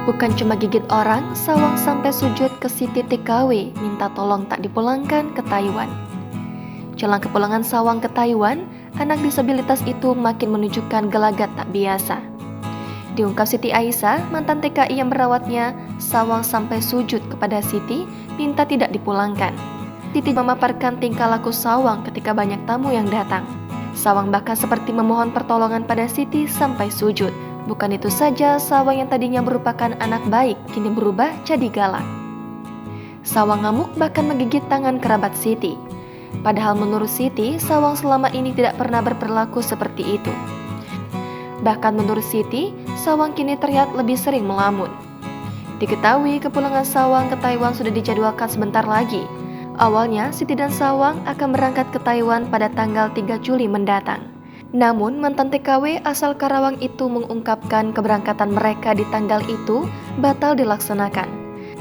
Bukan cuma gigit orang, Sawang sampai sujud ke Siti TKW minta tolong tak dipulangkan ke Taiwan. Jelang kepulangan Sawang ke Taiwan, anak disabilitas itu makin menunjukkan gelagat tak biasa. Diungkap Siti Aisyah, mantan TKI yang merawatnya, Sawang sampai sujud kepada Siti minta tidak dipulangkan. Siti memaparkan tingkah laku Sawang ketika banyak tamu yang datang. Sawang bahkan seperti memohon pertolongan pada Siti sampai sujud. Bukan itu saja, Sawang yang tadinya merupakan anak baik kini berubah jadi galak. Sawang ngamuk bahkan menggigit tangan kerabat Siti. Padahal menurut Siti, Sawang selama ini tidak pernah berperilaku seperti itu. Bahkan menurut Siti, Sawang kini terlihat lebih sering melamun. Diketahui kepulangan Sawang ke Taiwan sudah dijadwalkan sebentar lagi. Awalnya, Siti dan Sawang akan berangkat ke Taiwan pada tanggal 3 Juli mendatang. Namun, mantan TKW asal Karawang itu mengungkapkan keberangkatan mereka di tanggal itu batal dilaksanakan.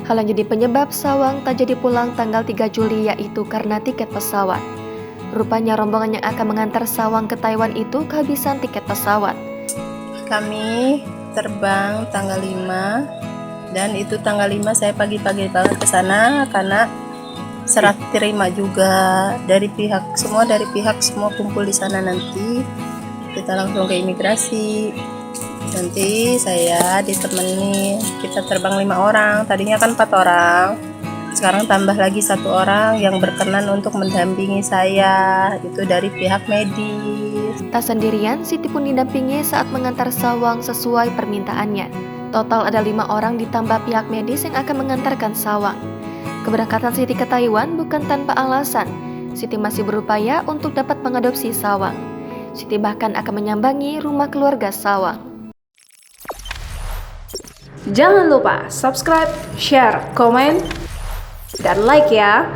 Hal yang jadi penyebab Sawang tak jadi pulang tanggal 3 Juli yaitu karena tiket pesawat. Rupanya rombongan yang akan mengantar Sawang ke Taiwan itu kehabisan tiket pesawat. Kami terbang tanggal 5 dan itu tanggal 5 saya pagi-pagi banget ke sana karena serah terima juga dari pihak semua kumpul di sana. Nanti kita langsung ke imigrasi, nanti saya ditemani, kita terbang 5 orang, tadinya kan 4 orang, sekarang tambah lagi 1 orang yang berkenan untuk mendampingi saya, itu dari pihak medis. Tak sendirian, Siti pun didampingi saat mengantar Sawang sesuai permintaannya. Total ada 5 orang ditambah pihak medis yang akan mengantarkan Sawang. Keberangkatan Siti ke Taiwan bukan tanpa alasan. Siti masih berupaya untuk dapat mengadopsi Sawang. Siti bahkan akan menyambangi rumah keluarga Sawang. Jangan lupa subscribe, share, komen, dan like ya.